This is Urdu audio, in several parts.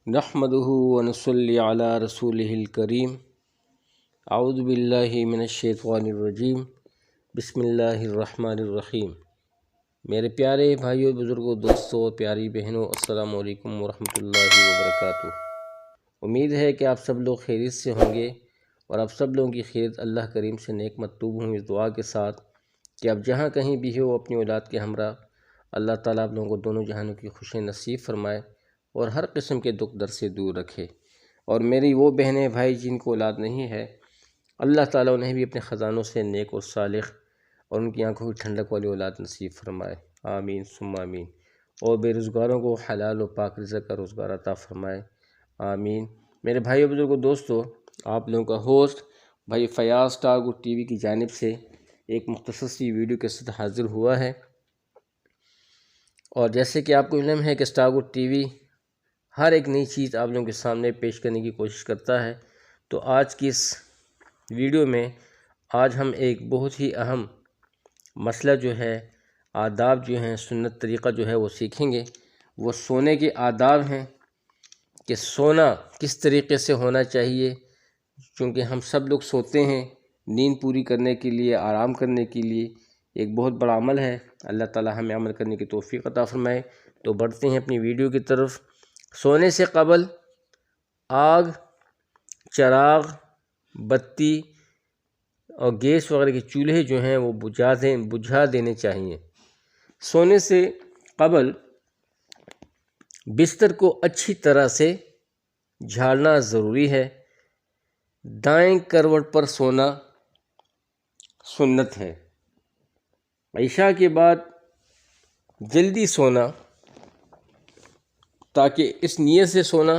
نحمده ونصلي على رسوله الكريم اعوذ باللہ من الشیطان الرجیم بسم اللہ الرحمن الرحیم۔ میرے پیارے بھائیوں، بزرگوں، دوستوں اور پیاری بہنوں، السلام علیکم ورحمۃ اللہ وبرکاتہ۔ امید ہے کہ آپ سب لوگ خیریت سے ہوں گے اور آپ سب لوگوں کی خیریت اللہ کریم سے نیک مطلوب ہوں، اس دعا کے ساتھ کہ آپ جہاں کہیں بھی ہو اپنی اولاد کے ہمراہ اللہ تعالیٰ آپ لوگوں کو دونوں جہانوں کی خوشی نصیب فرمائے اور ہر قسم کے دکھ درد سے دور رکھے۔ اور میری وہ بہنیں بھائی جن کو اولاد نہیں ہے، اللہ تعالیٰ انہیں بھی اپنے خزانوں سے نیک اور صالح اور ان کی آنکھوں کی ٹھنڈک والی اولاد نصیب فرمائے، آمین ثم آمین۔ اور بے روزگاروں کو حلال و پاک رزق کا روزگار عطا فرمائے، آمین۔ میرے بھائیو، بزرگوں، دوستو، آپ لوگوں کا ہوسٹ بھائی Fayyaz star good T V کی جانب سے ایک مختصر سی ویڈیو کے ساتھ حاضر ہوا ہے۔ اور جیسے کہ آپ کو علم ہے کہ اسٹار گڈ ٹی وی ہر ایک نئی چیز آپ لوگوں کے سامنے پیش کرنے کی کوشش کرتا ہے، تو آج کی اس ویڈیو میں آج ہم ایک بہت ہی اہم مسئلہ جو ہے، آداب جو ہیں، سنت طریقہ جو ہے وہ سیکھیں گے۔ وہ سونے کے آداب ہیں کہ سونا کس طریقے سے ہونا چاہیے، چونکہ ہم سب لوگ سوتے ہیں نیند پوری کرنے کے لیے، آرام کرنے کے لیے۔ ایک بہت بڑا عمل ہے، اللہ تعالی ہمیں عمل کرنے کی توفیق عطا فرمائے۔ تو بڑھتے ہیں اپنی ویڈیو کی طرف۔ سونے سے قبل آگ، چراغ، بتی اور گیس وغیرہ کے چولہے جو ہیں وہ بجھا دینے چاہیے۔ سونے سے قبل بستر کو اچھی طرح سے جھاڑنا ضروری ہے۔ دائیں کروٹ پر سونا سنت ہے۔ عشاء کے بعد جلدی سونا، تاکہ اس نیت سے سونا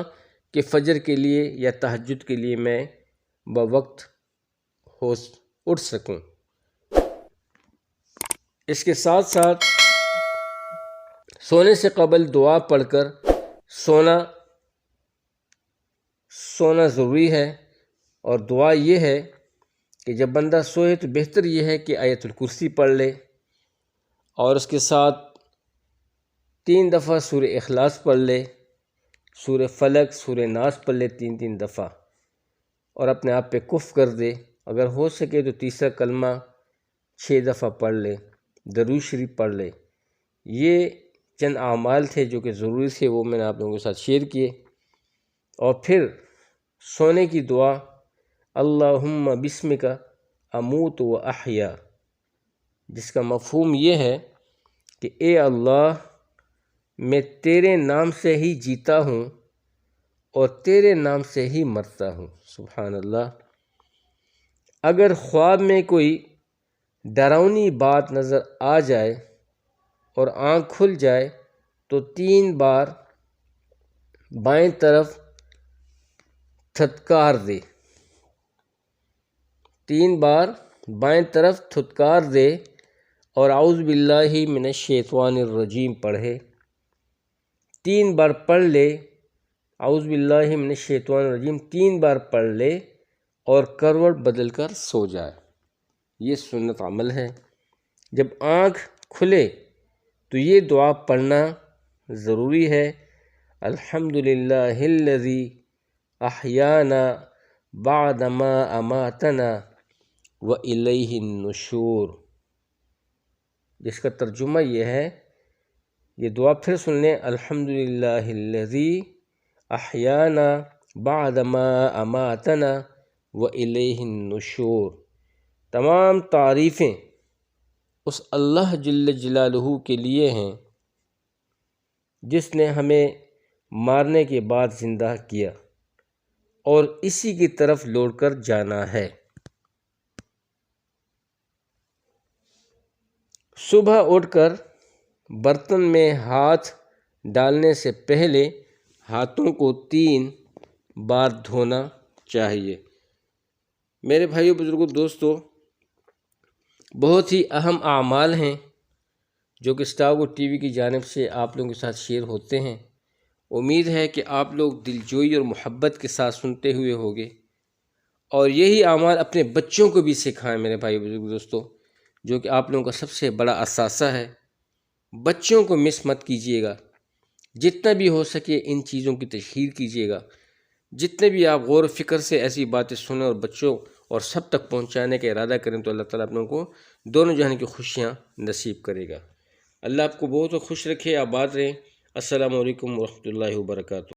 کہ فجر کے لیے یا تہجد کے لیے میں بوقت اٹھ سکوں۔ اس کے ساتھ ساتھ سونے سے قبل دعا پڑھ کر سونا ضروری ہے۔ اور دعا یہ ہے کہ جب بندہ سوئے تو بہتر یہ ہے کہ آیت الکرسی پڑھ لے، اور اس کے ساتھ 3 دفعہ سورہ اخلاص پڑھ لے، سورہ فلق، سورہ ناس پڑھ لے 3 دفعہ، اور اپنے آپ پہ کف کر دے۔ اگر ہو سکے تو تیسرا کلمہ 6 دفعہ پڑھ لے، درود شریف پڑھ لے۔ یہ چند اعمال تھے جو کہ ضروری تھے، وہ میں نے آپ لوگوں کے ساتھ شیئر کیے۔ اور پھر سونے کی دعا، اللہم بسمک اموت و احیا، جس کا مفہوم یہ ہے کہ اے اللہ، میں تیرے نام سے ہی جیتا ہوں اور تیرے نام سے ہی مرتا ہوں۔ سبحان اللہ۔ اگر خواب میں کوئی ڈراؤنی بات نظر آ جائے اور آنکھ کھل جائے تو 3 بار بائیں طرف تھتکار دے، 3 بار بائیں طرف تھتکار دے اور اعوذ باللہ من الشیطان الرجیم پڑھے۔ 3 بار پڑھ لے، اعوذ باللہ من الشیطان الرجیم 3 بار پڑھ لے اور کروٹ بدل کر سو جائے۔ یہ سنت عمل ہے۔ جب آنکھ کھلے تو یہ دعا پڑھنا ضروری ہے، الحمدللہ الذی احیانا بعد ما اماتنا والیہ النشور، جس کا ترجمہ یہ ہے، یہ دعا پھر سن لیں، الحمدللہ الذی احیانا بعد ما اماتنا والیہ النشور۔ تمام تعریفیں اس اللہ جل جلالہ کے لیے ہیں جس نے ہمیں مارنے کے بعد زندہ کیا اور اسی کی طرف لوٹ کر جانا ہے۔ صبح اٹھ کر برتن میں ہاتھ ڈالنے سے پہلے ہاتھوں کو 3 بار دھونا چاہیے۔ میرے بھائیو، بزرگوں، دوستو، بہت ہی اہم اعمال ہیں جو کہ اسٹار گڈ ٹی وی کی جانب سے آپ لوگوں کے ساتھ شیئر ہوتے ہیں۔ امید ہے کہ آپ لوگ دلجوئی اور محبت کے ساتھ سنتے ہوئے ہوگے، اور یہی اعمال اپنے بچوں کو بھی سکھائیں میرے بھائی بزرگ دوستو، جو کہ آپ لوگوں کا سب سے بڑا اثاثہ ہے۔ بچوں کو مس مت کیجیے گا۔ جتنا بھی ہو سکے ان چیزوں کی تشہیر کیجیے گا، جتنے بھی آپ غور و فکر سے ایسی باتیں سنیں اور بچوں اور سب تک پہنچانے کا ارادہ کریں تو اللہ تعالیٰ آپ لوگوں کو دونوں جہان کی خوشیاں نصیب کرے گا۔ اللہ آپ کو بہت خوش رکھے، آباد رہیں۔ السلام علیکم ورحمۃ اللہ وبرکاتہ۔